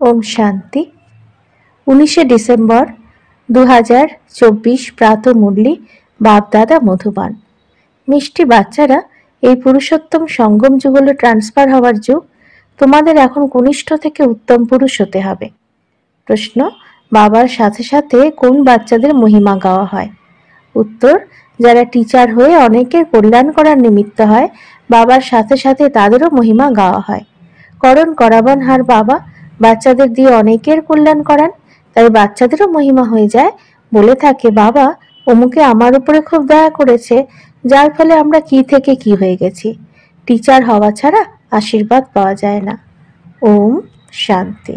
ওম শান্তি। 19শে ডিসেম্বর 2024 প্রাত মুরলি বাপদাদা মধুবান। মিষ্টি বাচ্চারা, এই পুরুষোত্তম সঙ্গম যুগ হলো ট্রান্সফার হওয়ার যুগ। তোমাদের এখন কনিষ্ঠ থেকে উত্তম পুরুষ হতে হবে। প্রশ্ন: বাবার সাথে সাথে কোন বাচ্চাদের মহিমা গাওয়া হয়? উত্তর: যারা টিচার হয়ে অনেকের কল্যাণ করার নিমিত্ত হয়, বাবার সাথে সাথে তাদেরও মহিমা গাওয়া হয়। করণ করাবান হার বাবা বাচ্চাদের দিয়ে অনেকের কল্যাণ করান, তাই বাচ্চাদেরও মহিমা হয়ে যায়। বলে থাকে, বাবা অমুকে আমার উপরে খুব দয়া করেছে, যার ফলে আমরা কি থেকে কি হয়ে গেছি। টিচার হওয়া ছাড়া আশীর্বাদ পাওয়া যায় না। ওম শান্তি।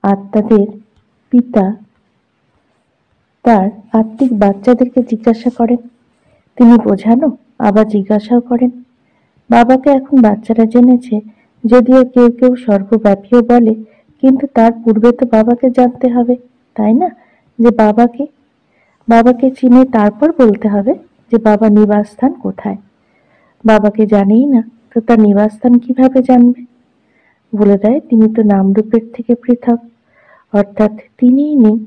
আত্মাদের পিতা তার আত্মিক বাচ্চাদেরকে জিজ্ঞাসা করেন, তিনি বোঝানো আবার জিজ্ঞাসাও করেন। বাবাকে এখন বাচ্চারা জেনেছে, যদিও কেউ কেউ সর্বব্যাপীও বলে, কিন্তু তার পূর্বে তো বাবাকে জানতে হবে, তাই না? যে বাবাকে চিনে তারপর বলতে হবে যে বাবা নিবাসস্থান কোথায়। বাবাকে জানেই না তো তার নিবাসস্থান কিভাবে জানবে? বলে দেয়, তিনি তো নামরূপের থেকে পৃথক, অর্থাৎ তিনিই নেই।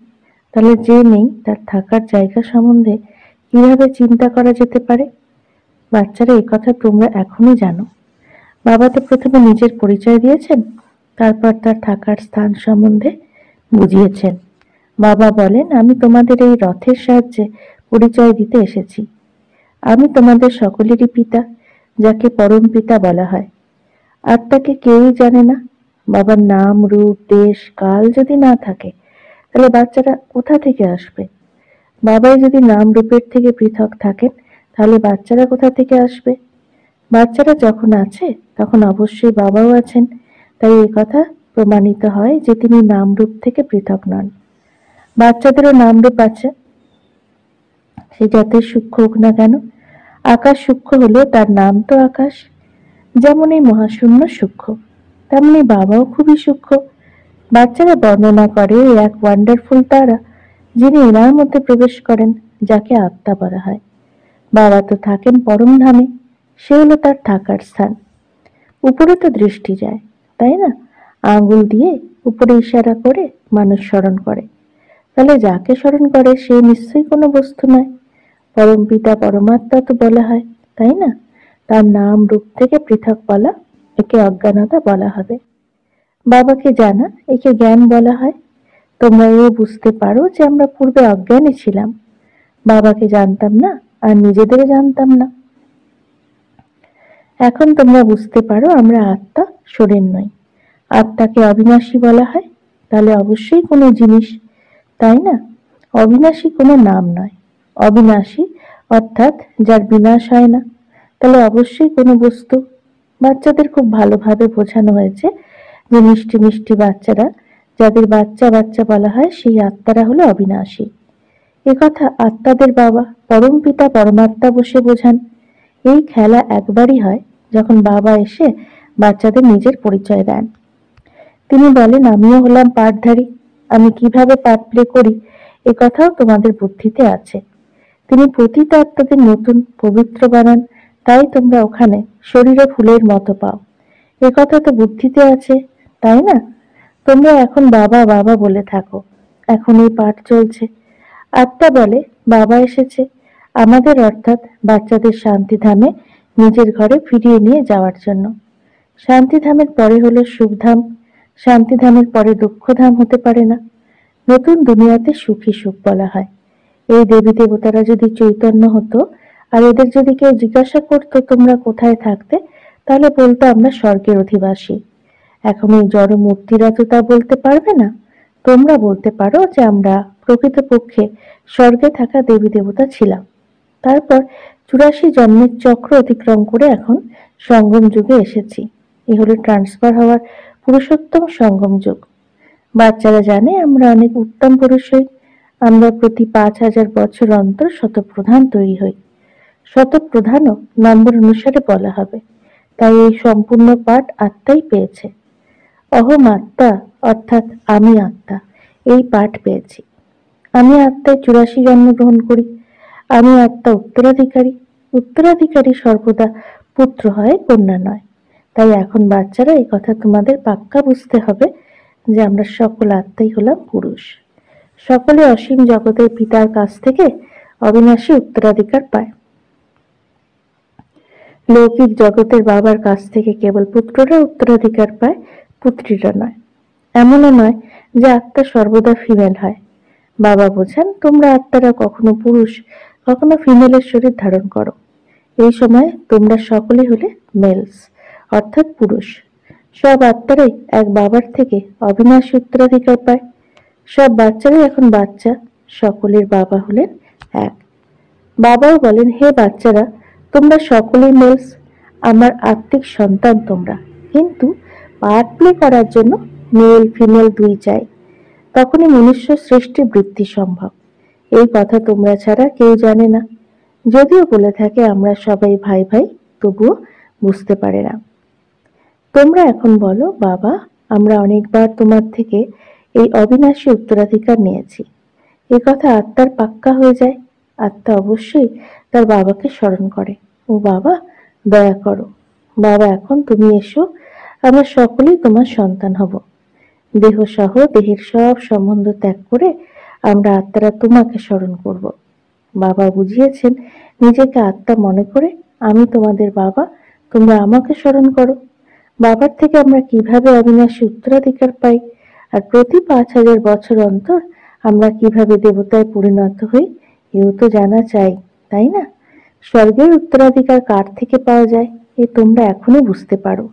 তাহলে যে নেই তার থাকার জায়গা সম্বন্ধে কিভাবে চিন্তা করা যেতে পারে? বাচ্চারা, এই কথা তোমরা এখনই জানো। বাবা তো প্রথমে নিজের পরিচয় দিয়েছেন, তারপর তার থাকার স্থান সম্বন্ধে বুঝিয়েছেন। বাবা বলেন, আমি তোমাদের এই রথের সাহায্যে পরিচয় দিতে এসেছি। আমি তোমাদের সকলেরই পিতা, যাকে পরম পিতা বলা হয়। আত্মাকে কেউই জানে না। বাবার নাম, রূপ, দেশ, কাল যদি না থাকে, তাহলে বাচ্চারা কোথা থেকে আসবে? বাবাই যদি নাম রূপের থেকে পৃথক থাকেন, তাহলে বাচ্চারা কোথা থেকে আসবে? বাচ্চারা যখন আছে তখন অবশ্যই বাবাও আছেন, তাই এই কথা প্রমাণিত হয় যে তিনি নাম রূপ থেকে পৃথক নন। বাচ্চাদেরও নাম রূপ আছে, সে যতই সূক্ষ্ম হোক না কেন। আকাশ সূক্ষ্ম হলেও তার নাম তো আকাশ। যেমন এই মহাশূন্য সূক্ষ্ম, তেমনি বাবাও খুবই সূক্ষ্ম। বাচ্চারা বর্ণনা করে এক ওয়ান্ডারফুল তারা, যিনি এনার মধ্যে প্রবেশ করেন, যাকে আত্মা বলা হয়। বাবা তো থাকেন পরম ধামে, সে হলো তার থাকার স্থান। উপরে তো দৃষ্টি যায়, তাই না? আঙ্গুল দিয়ে উপরে ইশারা করে মানুষ স্মরণ করে, তাহলে যাকে স্মরণ করে সে নিশ্চয়ই কোনো বস্তু নয়। পরম পিতা পরমাত্মা তো বলা হয়, তাই না? তার নাম রূপ থেকে পৃথক বলা, একে অজ্ঞানতা বলা হবে। বাবাকে জানা, একে জ্ঞান বলা হয়। তোমরা এও বুঝতে পারো যে আমরা পূর্বে অজ্ঞানী ছিলাম, বাবাকে জানতাম না আর নিজেদেরও জানতাম না। এখন তোমরা বুঝতে পারো আমরা আত্মা, শরীর নই। আত্মাকে অবিনাশী বলা হয়, তাহলে অবশ্যই কোনো জিনিস, তাই না? অবিনাশী কোনো নাম নয়। অবিনাশী অর্থাৎ যার বিনাশ হয় না, তাহলে অবশ্যই কোনো বস্তু। বাচ্চাদের খুব ভালোভাবে বোঝানো হয়েছে যে মিষ্টি মিষ্টি বাচ্চারা, যাদের বাচ্চা বাচ্চা বলা হয়, সেই আত্মারা হলো অবিনাশী। একথা আত্মাদের বাবা পরম পিতা পরমাত্মা বসে বোঝান। এই খেলা একবারই হয়, যখন বাবা এসে বাচ্চাদের নিজের পরিচয় দেন। তিনি বলেন, আমিও হলাম পাঠধারী, আমি কিভাবে পাঠ প্লে করি এ কথাও তোমাদের বুদ্ধিতে আছে। তিনি পতিত আত্মাদের নতুন পবিত্র বানান, তাই তোমরা ওখানে শরীরে ফুলের মতো পাও। এ কথা তো বুদ্ধিতে আছে, তাই না? তোমরা এখন বাবা বাবা বলে থাকো, এখন এই পাঠ চলছে। আত্মা বলে, বাবা এসেছে আমাদের, অর্থাৎ বাচ্চাদের শান্তিধামে নিজের ঘরে ফিরিয়ে নিয়ে যাওয়ার জন্য। শান্তিধামের পরে হলো সুখধাম, শান্তিধামের পরে দুঃখধাম হতে পারে না। নতুন দুনিয়াতে সুখী সুখ বলা হয়। এই দেবী দেবতারা যদি চৈতন্য হতো আর এদের যদি কেউ জিজ্ঞাসা করতো তোমরা কোথায় থাকতে, তাহলে বলতো আমরা স্বর্গের অধিবাসী। এখন এই জড় মূর্তিরা তো তা বলতে পারবে না। তোমরা বলতে পারো যে আমরা প্রকৃতপক্ষে স্বর্গে থাকা দেবী দেবতা ছিলাম, তারপর 84 জন্মের চক্র অতিক্রম করে এখন সঙ্গম যুগে এসেছি। এ হলো ট্রান্সফার হওয়ার পুরুষোত্তম সঙ্গম যুগ। বাচ্চারা জানে আমরা অনেক উত্তম পুরুষ হই। আমরা প্রতি 5000 বছর অন্তর শতপ্রধান তৈরি হই। শতপ্রধানও নম্বর অনুসারে বলা হবে, তাই এই সম্পূর্ণ পাঠ আত্মাই পেয়েছে। অহম আত্মা অর্থাৎ আমি আত্মা, এই পাঠ পেয়েছি। আমি আত্মায় 84 জন্মগ্রহণ করি। আমি আত্মা উত্তরাধিকারী। উত্তরাধিকারী সর্বদা পুত্র হয়, কন্যা নয়। তাই এখন বাচ্চারা এই কথা তোমাদের পাক্কা বুঝতে হবে যে আমরা সকল আত্মাই হলাম পুরুষ। সকলে অসীম জগতের পিতার কাছ থেকে অবিনাশী উত্তরাধিকার পায়। লৌকিক জগতের বাবার কাছ থেকে কেবল পুত্ররা উত্তরাধিকার পায়, পুত্রীরা নয়। এমনও নয় যে আত্মা সর্বদা ফিমেল হয়। বাবা বোঝান, তোমরা আত্মারা কখনো পুরুষ কখনো ফিমেলের শরীর ধারণ করো। এই সময় তোমরা সকলেই হলে মেলস, অর্থাৎ পুরুষ। সব আত্মারাই এক বাবার থেকে অবিনাশী উত্তরাধিকার পায়। সব বাচ্চারাই এখন বাচ্চা, সকলের বাবা হলেন এক। বাবাও বলেন, হে বাচ্চারা, তোমরা সকলেই মেলস, আমার আত্মিক সন্তান তোমরা, কিন্তু পার্ট প্লে করার জন্য মেল ফিমেল দুই চাই, তখনই মনুষ্য সৃষ্টির বৃত্তি সম্ভব। এই কথা তোমরা ছাড়া কেউ জানে না। যদিও বলে থাকে আমরা সবাই ভাই ভাই, তবুও বুঝতে পারে না। তোমরা এখন বলো, বাবা, আমরা অনেকবার তোমার থেকে এই অবিনাশী উত্তরাধিকার নিয়েছি। এ কথা আত্মার পাক্কা হয়ে যায়। আত্মা অবশ্যই তার বাবাকে স্মরণ করে, ও বাবা, দয়া করো। বাবা, এখন তুমি এসো, আমরা সকলেই তোমার সন্তান হব। দেহ সহ দেহের সব সম্বন্ধ ত্যাগ করে আমরা আত্মারা তোমাকে স্মরণ করব। বাবা বুঝিয়েছেন, নিজেকে আত্মা মনে করে আমি তোমাদের বাবা, তোমরা আমাকে স্মরণ করো। বাবার থেকে আমরা কিভাবে অবিনাশী উত্তরাধিকার পাই, আর প্রতি 5000 বছর অন্তর আমরা কিভাবে দেবতায় পরিণত হই, এও তো জানা চাই, তাই না? স্বর্গের উত্তরাধিকার কার থেকে পাওয়া যায়, এ তোমরা এখনই বুঝতে পারো।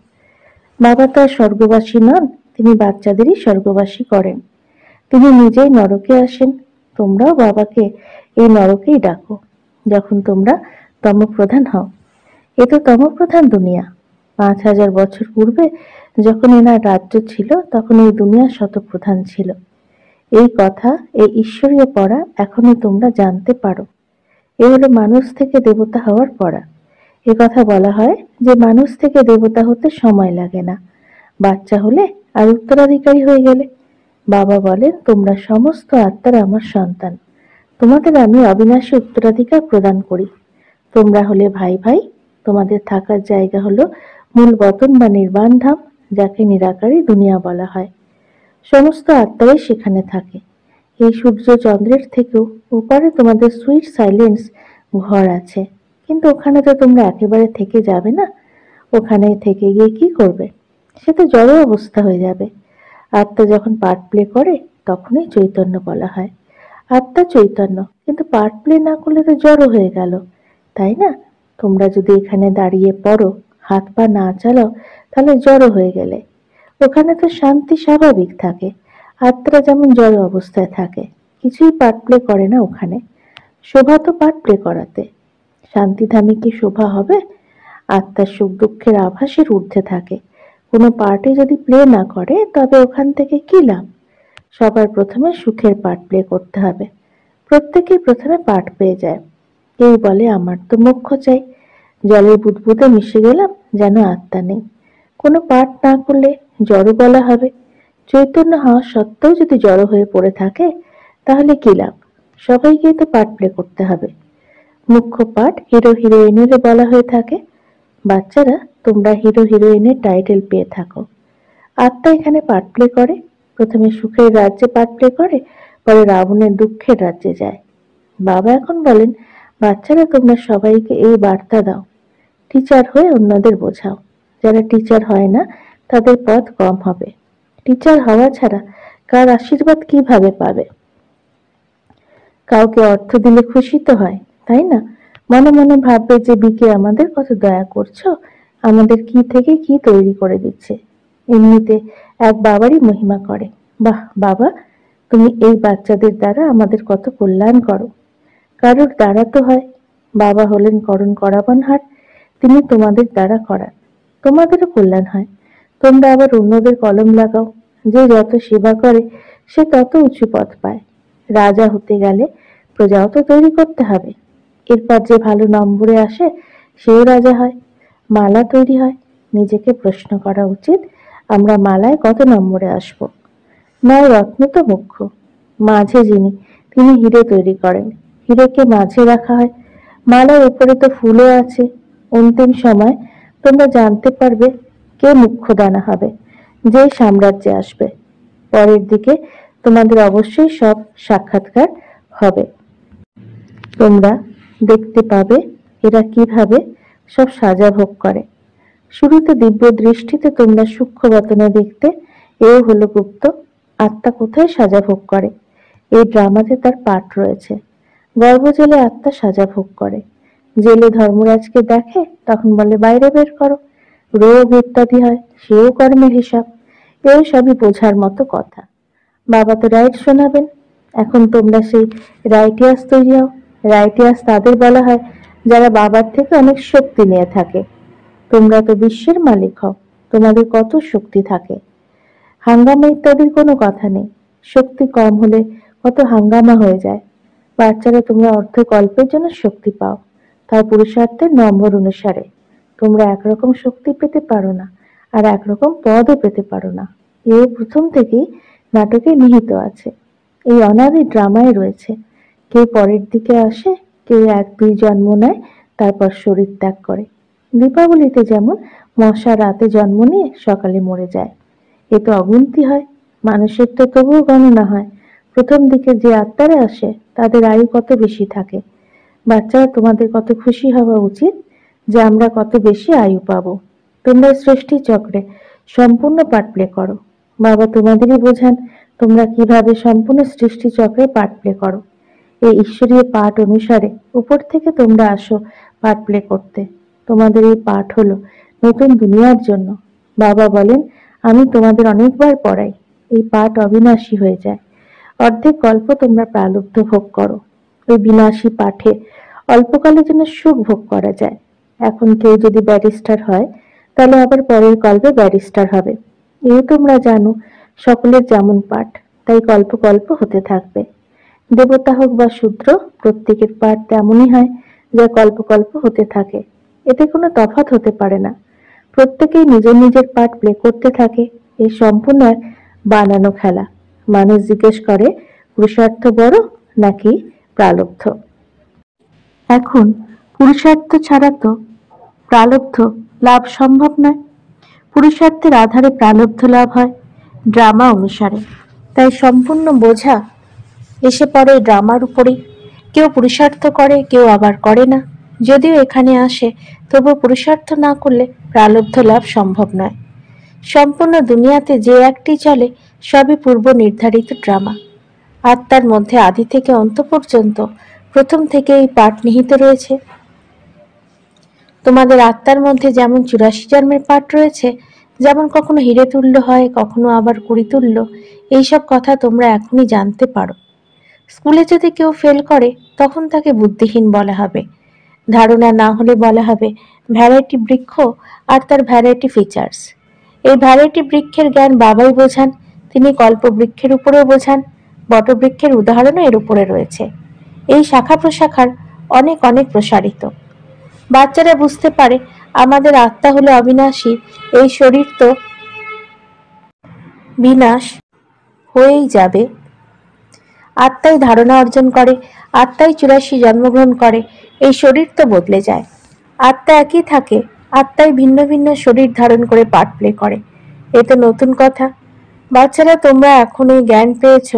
বাবা তো আর স্বর্গবাসী নন, তিনি বাচ্চাদেরই স্বর্গবাসী করেন। তিনি নিজেই নরকে আসেন। তোমরাও বাবাকে এই নরকেই ডাকো যখন তোমরা তমপ্রধান হও। এ তো তমপ্রধান দুনিয়া। 5000 বছর পূর্বে যখন এনার রাজ্য ছিল, তখন এই দুনিয়া শতপ্রধান ছিল। এই কথা, এই ঈশ্বরীয় পড়া এখনই তোমরা জানতে পারো। এ হলো মানুষ থেকে দেবতা হওয়ার পড়া। এ কথা বলা হয় যে মানুষ থেকে দেবতা হতে সময় লাগে না, বাচ্চা হলে আর উত্তরাধিকারী হয়ে গেলে। বাবা বলেন, তোমরা সমস্ত আত্মার আমার সন্তান, তোমাদের আমি অবিনাশী উত্তরাধিকার প্রদান করি। তোমরা হলে ভাই ভাই, তোমাদের থাকার জায়গা হলো মূল বতন বা নির্বাণ ধাম, যাকে নিরাকারী দুনিয়া বলা হয়। সমস্ত আত্মারাই সেখানে থাকে। এই সূর্য চন্দ্রের থেকেও উপরে তোমাদের সুইট সাইলেন্স ঘর আছে, কিন্তু ওখানে তো তোমরা একেবারে থেকে যাবে না। ওখানে থেকে গিয়ে কি করবে? সে তো জড় অবস্থা হয়ে যাবে। আত্মা যখন পার্ট প্লে করে তখনই চৈতন্য বলা হয়। আত্মা চৈতন্য, কিন্তু পার্ট প্লে না করলে তো জড় হয়ে গেল, তাই না? তোমরা যদি এখানে দাঁড়িয়ে পড়ো, হাত পা না চালাও, তাহলে জড় হয়ে গেলে। ওখানে তো শান্তি স্বাভাবিক থাকে। আত্মারা যেমন জড় অবস্থায় থাকে, কিছুই পার্ট প্লে করে না ওখানে। শোভা তো পার্ট প্লে করাতে। শান্তিধামে কি শোভা হবে? আত্মার সুখ দুঃখের আভাসের ঊর্ধ্বে থাকে। কোনো পার্টি যদি প্লে না করে, তবে ওখান থেকে কি লাভ? সবার প্রথমে সুখের পার্ট প্লে করতে হবে। প্রত্যেকেই প্রথমে পার্ট পেয়ে যায়। কেউ বলে, আমার তো মোক্ষ চাই। জলের বুদবুদে মিশে গেলাম, যেন আত্মা নেই। কোনো পার্ট না করলে জড় বলা হবে। চৈতন্য হওয়া সত্ত্বেও যদি জড় হয়ে পড়ে থাকে, তাহলে কি লাভ? সবাইকেই তো পার্ট প্লে করতে হবে। মুখ্য পার্ট হিরো হিরোইনেরও বলা হয়ে থাকে। বাচ্চারা, তোমরা হিরো হিরোইনের টাইটেল পেয়ে থাকো। আত্মা এখানে পার্ট প্লে করে। প্রথমে সুখের রাজ্যে পার্ট প্লে করে, পরে রাবণের দুঃখের রাজ্যে যায়। বাবা এখন বলেন, বাচ্চারা, তোমরা সবাইকে এই বার্তা দাও। টিচার হয়ে অন্যদের বোঝাও। যারা টিচার হয় না, তাদের পথ কম হবে। টিচার হওয়া ছাড়া কার আশীর্বাদ কিভাবে পাবে? কাউকে অর্থ দিলে খুশি তো হয়, তাই না? মনে মনে ভাববে যে বিকে আমাদের কত দয়া করছো, আমাদের কি থেকে কি তৈরি করে দিচ্ছে। এমনিতে এক বাবারই মহিমা করে। বাহ বাবা, তুমি এই বাচ্চাদের দ্বারা আমাদের কত কল্যাণ করো। কারোর দ্বারা তো হয়। বাবা হলেন করণ করাবানহার, তিনি তোমাদের দ্বারা করান। তোমাদেরও কল্যাণ হয়। তোমরা আবার অন্যদের কলম লাগাও। যে যত সেবা করে সে তত উঁচু পদ পায়। রাজা হতে গেলে প্রজাও তো তৈরি করতে হবে। এরপর যে ভালো নম্বরে আসে সেও রাজা হয়। মালা তৈরি হয়। নিজেকে প্রশ্ন করা উচিত, আমরা মালায় কত নম্বরে আসব? নয়, রত্ন তো মুখ্য। মাঝে যিনি, তিনি হিরে তৈরি করেন। হিরেকে মাঝে রাখা হয়। মালার উপরে তো ফুলও আছে। অন্তিম সময় তোমরা জানতে পারবে কে মুখ্যদানা হবে, যে সাম্রাজ্যে আসবে। পরের দিকে তোমাদের অবশ্যই সব সাক্ষাৎকার হবে। তোমরা দেখতে পাবে এরা কিভাবে সব সাজা ভোগ করে। শুরুতে দিব্য দৃষ্টিতে তোমরা সূক্ষ্ম রচনা দেখতে, এও হলো গুপ্ত। আত্মা কোথায় সাজা ভোগ করে, এই ড্রামাতে তার পাঠ রয়েছে। গর্ভ জেলে আত্মা সাজা ভোগ করে। জেলে ধর্মরাজকে দেখে, তখন বলে বাইরে বের করো। রোগ ইত্যাদি হয়, সেও কর্মের হিসাব। এই সবই বোঝার মতো কথা। বাবা তো রাইট শোনাবেন। এখন তোমরা সেই রাইটিয়াস তৈরি হও। রাইটিয়াস তাদের বলা হয় যারা বাবার থেকে অনেক শক্তি নিয়ে থাকে। তোমরা তো বিশ্বের মালিক হও, তোমাদের কত শক্তি থাকে। হাঙ্গামা ইত্যাদির কোনো কথা নেই। শক্তি কম হলে কত হাঙ্গামা হয়ে যায়। বাচ্চারা তোমরা অর্ধকল্পের জন্য শক্তি পাও, তার পুরুষার্থের নম্বর অনুসারে। তোমরা একরকম শক্তি পেতে পারো না, আর একরকম পদও পেতে পারো না। এ প্রথম থেকেই নাটকে নিহিত আছে, এই অনাদি ড্রামায় রয়েছে। কেউ পরের দিকে আসে, কেউ 1-2 জন্ম নেয়, তারপর শরীর ত্যাগ করে। দীপাবলিতে যেমন মশা রাতে জন্ম নিয়ে সকালে মরে যায়, এ তো অগুন্তি হয়। মানুষের তো তবুও গণনা হয়। প্রথম দিকে যে আত্মারা আসে তাদের আয়ু কত বেশি থাকে। বাচ্চারা, তোমাদের কত খুশি হওয়া উচিত যে আমরা কত বেশি আয়ু পাবো। তোমরা সৃষ্টি চক্রে সম্পূর্ণ পার্ট প্লে করো। বাবা তোমাদেরই বোঝান তোমরা কিভাবে সম্পূর্ণ সৃষ্টি চক্রে পার্ট প্লে করো। এই ঈশ্বরীয় পাঠ অনুসারে উপর থেকে তোমরা আসো পার্ট প্লে করতে। তোমাদের এই পাঠ হলো নতুন দুনিয়ার জন্য। বাবা বলেন, আমি তোমাদের অনেকবার পড়াই, এই পাঠ অবিনাশী হয়ে যায়। অর্ধেক গল্প তোমরা প্রালব্ধ ভোগ করো। ওই বিনাশী পাঠে অল্পকালের জন্য সুখ ভোগ করা যায়। এখন কেউ যদি ব্যারিস্টার হয়, তাহলে আবার পরের গল্পে ব্যারিস্টার হবে। এই তোমরা জানো সকলের যেমন পাঠ, তাই গল্প গল্প হতে থাকবে। দেবতা হোক বা শূদ্র, প্রত্যেকের পাঠ তেমনই হয়, যা কল্প কল্প হতে থাকে। এতে কোনো তফাৎ হতে পারে না। প্রত্যেকেই নিজের নিজের পাঠ প্লে করতে থাকে। এই সম্পূর্ণ এক বানানো খেলা। মানুষ জিজ্ঞেস করে পুরুষার্থ বড় নাকি প্রালব্ধ। এখন পুরুষার্থ ছাড়া তো প্রালব্ধ লাভ সম্ভব নয়। পুরুষার্থের আধারে প্রালব্ধ লাভ হয় ড্রামা অনুসারে। তাই সম্পূর্ণ বোঝা এসে পড়ে ড্রামার উপরেই। কেউ পুরুষার্থ করে, কেউ আবার করে না। যদিও এখানে আসে, তবু পুরুষার্থ না করলে প্রালব্ধ লাভ সম্ভব নয়। সম্পূর্ণ দুনিয়াতে যে একটি চলে, সবই পূর্ব নির্ধারিত ড্রামা। আত্মার মধ্যে আদি থেকে অন্ত পর্যন্ত প্রথম থেকে এই পাঠ নিহিত রয়েছে। তোমাদের আত্মার মধ্যে যেমন 84 জন্মের পাঠ রয়েছে, যেমন কখনো হিরে তুল্য হয়, কখনো আবার কুড়ি তুল্য, এইসব কথা তোমরা এখনই জানতে পারো। স্কুলে যদি কেউ ফেল করে, তখন তাকে বুদ্ধিহীন বলা হবে। ধারণা না হলে বলা হবে ভ্যারাইটি বৃক্ষ আর তার ভ্যারাইটি ফিচার্স। এই ভ্যারাইটি বৃক্ষের জ্ঞান বাবাই বোঝান। তিনি কল্প বৃক্ষের উপরেও বোঝান। বটবৃক্ষের উদাহরণও এর উপরে রয়েছে। এই শাখা প্রশাখার অনেক অনেক প্রসারিত। বাচ্চারা বুঝতে পারে আমাদের আত্মা হলো অবিনাশী, এই শরীর তো বিনাশ হয়েই যাবে। আত্মাই ধারণা অর্জন করে, আত্মাই 84 জন্মগ্রহণ করে, এই শরীর তো বদলে যায়। আত্মা একই থাকে, আত্মাই ভিন্ন ভিন্ন শরীর ধারণ করে পার্ট প্লে করে। এ তো নতুন কথা। বাচ্চারা, তোমরা এখন এই জ্ঞান পেয়েছ,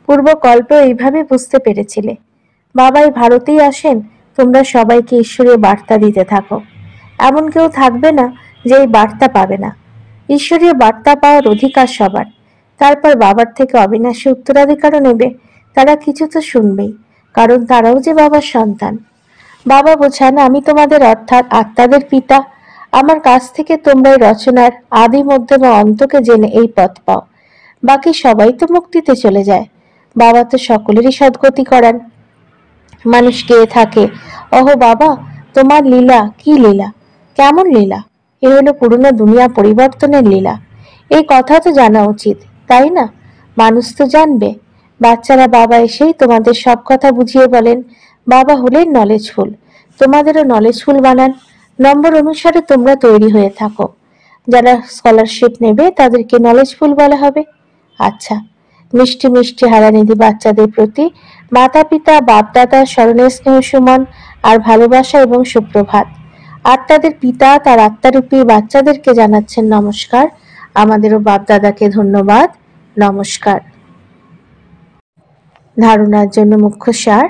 পূর্ব কল্পে এইভাবে বুঝতে পেরেছিলে। বাবাই ভারতেই আসেন, তোমরা সবাইকে ঈশ্বরীয় বার্তা দিতে থাকো। এমন কেউ থাকবে না যে এই বার্তা পাবে না। ঈশ্বরীয় বার্তা পাওয়ার অধিকার সবার। তারপর বাবার থেকে অবিনাশী উত্তরাধিকারও নেবে। তারা কিছু তো শুনবেই, কারণ তারাও যে বাবার সন্তান। বাবা বোঝান, আমি তোমাদের অর্থাৎ আত্মাদের পিতা। আমার কাছ থেকে তোমরা এই রচনার আদি মধ্যম ও অন্তকে জেনে এই পথ পাও। বাকি সবাই তো মুক্তিতে চলে যায়। বাবা তো সকলেরই সদ্গতি করান। মানুষ গেয়ে থাকে, ওহো বাবা, তোমার লীলা কি লীলা, কেমন লীলা। এ হলো পুরনো দুনিয়া পরিবর্তনের লীলা। এই কথা তো জানা উচিত, তাই না? মানুষ তো জানবে। বাচ্চারা, বাবা এসেই তোমাদের সব কথা বুঝিয়ে বলেন। বাবা হলেন নলেজফুল, তোমাদেরও নলেজফুল বানান। নম্বর অনুসারে তোমরা তৈরি হয়ে থাকো। যারা স্কলারশিপ নেবে তাদেরকে নলেজফুল বলা হবে। আচ্ছা, মিষ্টি মিষ্টি হারানিধি বাচ্চাদের প্রতি মাতা পিতা বাপ দাদার স্মরণে স্নেহ সুমন আর ভালোবাসা এবং সুপ্রভাত। আত্মাদের পিতা তার আত্মারূপী বাচ্চাদেরকে জানাচ্ছেন নমস্কার। আমাদেরও বাপদাদাকে ধন্যবাদ। নমস্কার। ধারণার জন্য মুখ্য সার: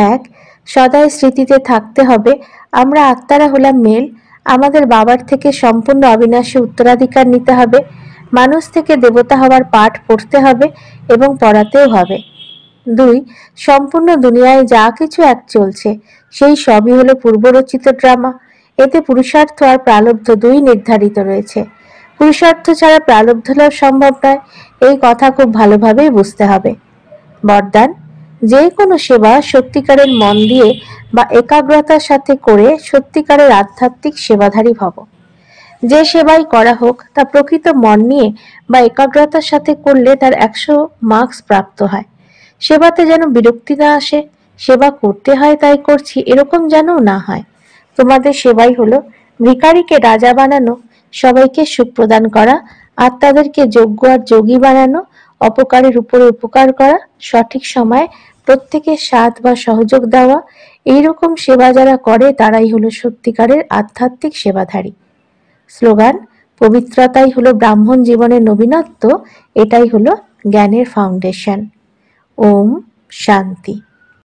1. সদাই স্মৃতিতে থাকতে হবে আমরা আত্মারা হলাম মেল। আমাদের বাবার থেকে সম্পূর্ণ অবিনাশী উত্তরাধিকার নিতে হবে। মানুষ থেকে দেবতা হওয়ার পাঠ পড়তে হবে এবং পড়াতেও হবে। 2. সম্পূর্ণ দুনিয়ায় যা কিছু এক চলছে সেই সবই হলো পূর্বরচিত ড্রামা। এতে পুরুষার্থ আর প্রারব্ধ দুই নির্ধারিত রয়েছে। পুরুষার্থ ছাড়া প্রারব্ধ লাভ সম্ভব নয়, এই কথা খুব ভালোভাবেই বুঝতে হবে। বরদান: যে কোনো সেবা সত্যিকারের মন দিয়ে বা একাগ্রতার সাথে করে সত্যিকারের আধ্যাত্মিক সেবাধারী ভব। যে সেবাই করা হোক তা প্রকৃত মন নিয়ে বা একাগ্রতার সাথে করলে তার 100 মার্কস প্রাপ্ত হয়। সেবাতে যেন বিরক্তি না আসে, সেবা করতে হয় তাই করছি এরকম যেন না হয়। তোমাদের সেবাই হলো ভিখারিকে রাজা বানানো, সবাইকে সুখ প্রদান করা, আত্মাদেরকে যোগ্য আর যোগী বানানো, অপকারের উপরে উপকার করা, সঠিক সময়ে প্রত্যেকের সাথ বা সহযোগ দেওয়া। এইরকম সেবা যারা করে তারাই হলো সত্যিকারের আধ্যাত্মিক সেবাধারী। স্লোগান: পবিত্রতাই হলো ব্রাহ্মণ জীবনের নবীনত্ব, এটাই হলো জ্ঞানের ফাউন্ডেশন। ওম শান্তি।